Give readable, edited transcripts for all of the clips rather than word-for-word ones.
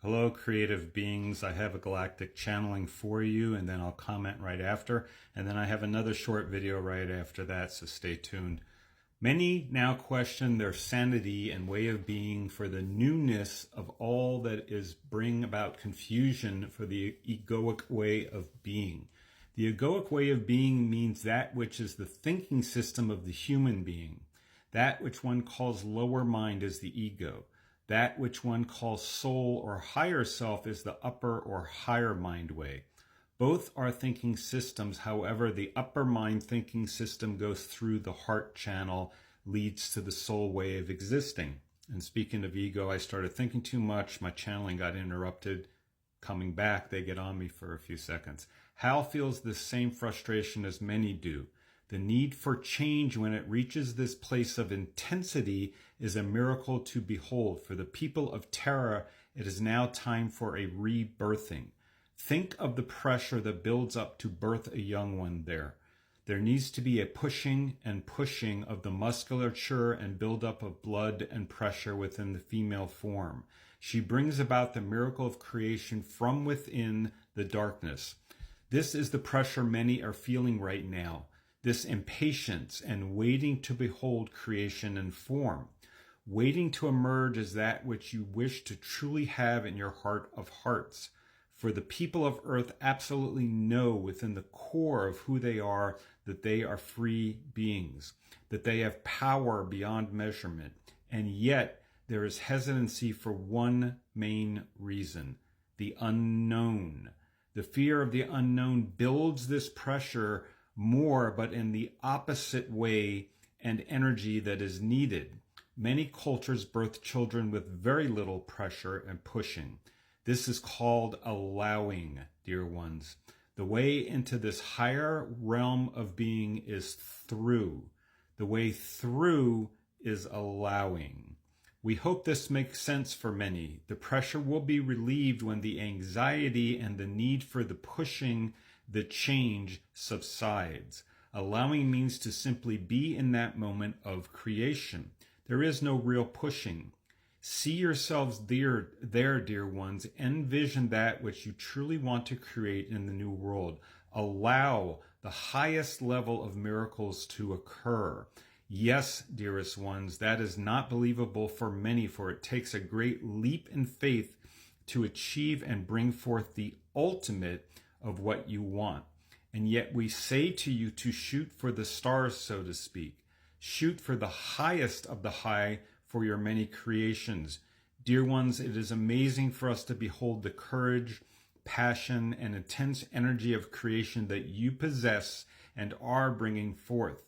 Hello, creative beings. I have a galactic channeling for you, and then I'll comment right after. And then I have another short video right after that, so stay tuned. Many now question their sanity and way of being for the newness of all that is bring about confusion for the egoic way of being. The egoic way of being means that which is the thinking system of the human being. That which one calls lower mind is the ego. That which one calls soul or higher self is the upper or higher mind way. Both are thinking systems. However, the upper mind thinking system goes through the heart channel, leads to the soul way of existing. And speaking of ego, I started thinking too much. My channeling got interrupted. Coming back, they get on me for a few seconds. Hal feels the same frustration as many do. The need for change when it reaches this place of intensity is a miracle to behold. For the people of Terra, it is now time for a rebirthing. Think of the pressure that builds up to birth a young one there. There needs to be a pushing and pushing of the musculature and buildup of blood and pressure within the female form. She brings about the miracle of creation from within the darkness. This is the pressure many are feeling right now. This impatience and waiting to behold creation and form. Waiting to emerge is that which you wish to truly have in your heart of hearts. For the people of Earth absolutely know within the core of who they are that they are free beings, that they have power beyond measurement. And yet there is hesitancy for one main reason: the unknown. The fear of the unknown builds this pressure more, but in the opposite way and energy that is needed. Many cultures birth children with very little pressure and pushing. This is called allowing, dear ones. The way into this higher realm of being is through. The way through is allowing. We hope this makes sense for many. The pressure will be relieved when the anxiety and the need for the pushing, the change, subsides. Allowing means to simply be in that moment of creation. There is no real pushing. See yourselves there, dear ones. Envision that which you truly want to create in the new world. Allow the highest level of miracles to occur. Yes, dearest ones, that is not believable for many, for it takes a great leap in faith to achieve and bring forth the ultimate of what you want. And yet we say to you to shoot for the stars, so to speak. Shoot for the highest of the high for your many creations. Dear ones, it is amazing for us to behold the courage, passion, and intense energy of creation that you possess and are bringing forth.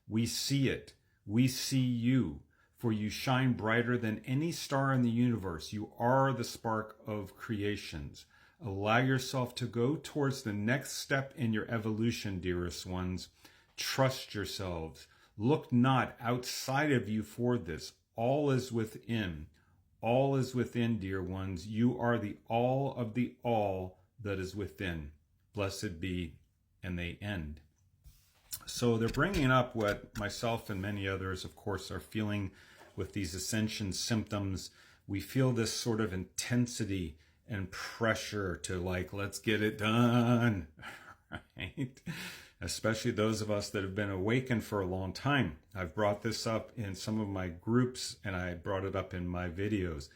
We see it. We see you. For you shine brighter than any star in the universe. You are the spark of creations. Allow yourself to go towards the next step in your evolution, dearest ones. Trust yourselves. Look not outside of you for this. All is within. All is within, dear ones. You are the all of the all that is within. Blessed be, and they end. So they're bringing up what myself and many others, of course, are feeling with these ascension symptoms. We feel this sort of intensity and pressure to let's get it done, right? Especially those of us that have been awakened for a long time. I've brought this up in some of my groups, and I brought it up in my videos.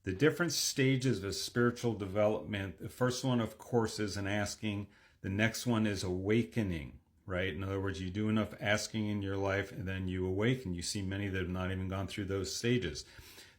The different stages of spiritual development. The first one, of course, is an asking. The next one is awakening, right? In other words, you do enough asking in your life, and then you awaken. You see many that have not even gone through those stages.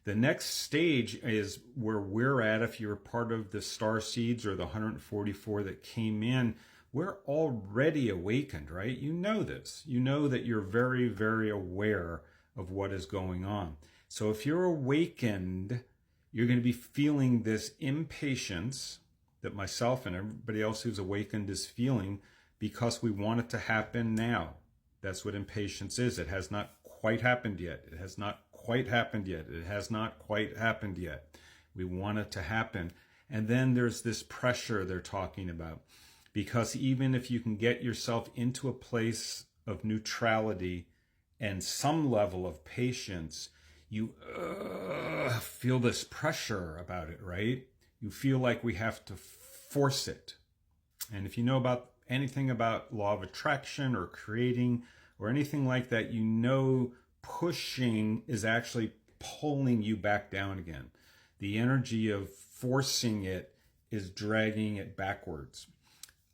The next stage is where we're at. If you're part of the star seeds or the 144 that came in, we're already awakened, right? You know this. You know that you're very, very aware of what is going on. So if you're awakened, you're going to be feeling this impatience that myself and everybody else who's awakened is feeling because we want it to happen now. That's what impatience is. It has not quite happened yet. It has not quite happened yet. It has not quite happened yet. We want it to happen. And then there's this pressure they're talking about. Because even if you can get yourself into a place of neutrality and some level of patience, you feel this pressure about it, right? You feel like we have to force it. And if you know about anything about law of attraction or creating or anything like that, you know pushing is actually pulling you back down again. The energy of forcing it is dragging it backwards.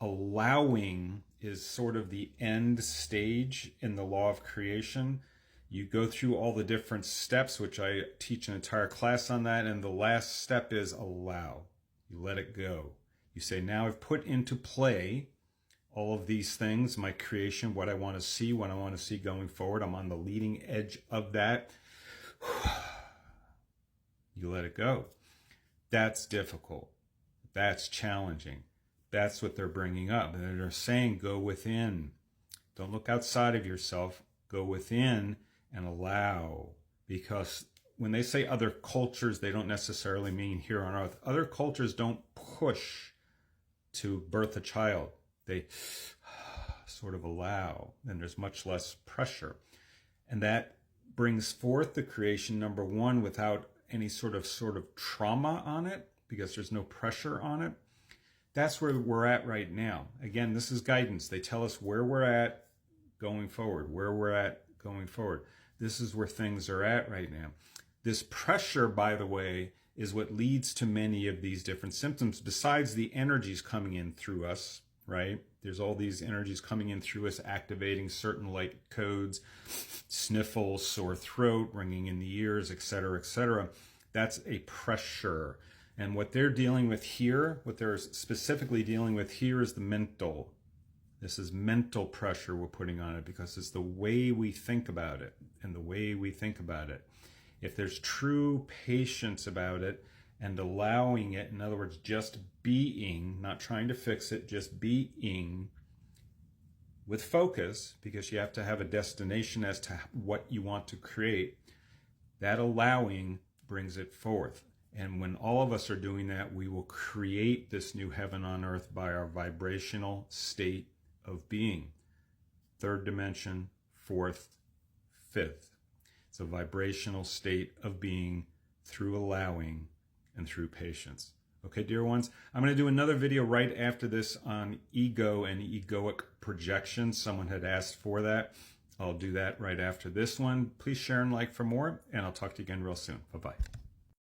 Allowing is sort of the end stage in the law of creation. You go through all the different steps, which I teach an entire class on that, and the last step is allow. You let it go. You say, now I've put into play all of these things, my creation, what I want to see, what I want to see going forward. I'm on the leading edge of that. You let it go. That's difficult. That's challenging. That's what they're bringing up. And they're saying, go within. Don't look outside of yourself. Go within and allow. Because when they say other cultures, they don't necessarily mean here on earth. Other cultures don't push to birth a child. They sort of allow, and there's much less pressure. And that brings forth the creation, number one, without any sort of trauma on it, because there's no pressure on it. That's where we're at right now. Again, this is guidance. They tell us where we're at going forward, where we're at going forward. This is where things are at right now. This pressure, by the way, is what leads to many of these different symptoms, besides the energies coming in through us, right? There's all these energies coming in through us, activating certain light codes, sniffles, sore throat, ringing in the ears, etc., etc. That's a pressure. And what they're dealing with here, what they're specifically dealing with here is the mental. This is mental pressure we're putting on it because it's the way we think about it and the way we think about it. If there's true patience about it and allowing it, in other words, just being, not trying to fix it, just being with focus, because you have to have a destination as to what you want to create, that allowing brings it forth. And when all of us are doing that, we will create this new heaven on earth by our vibrational state of being. Third dimension, fourth, fifth. It's a vibrational state of being through allowing and through patience. Okay, dear ones, I'm going to do another video right after this on ego and egoic projection. Someone had asked for that. I'll do that right after this one. Please share and like for more, and I'll talk to you again real soon. Bye-bye.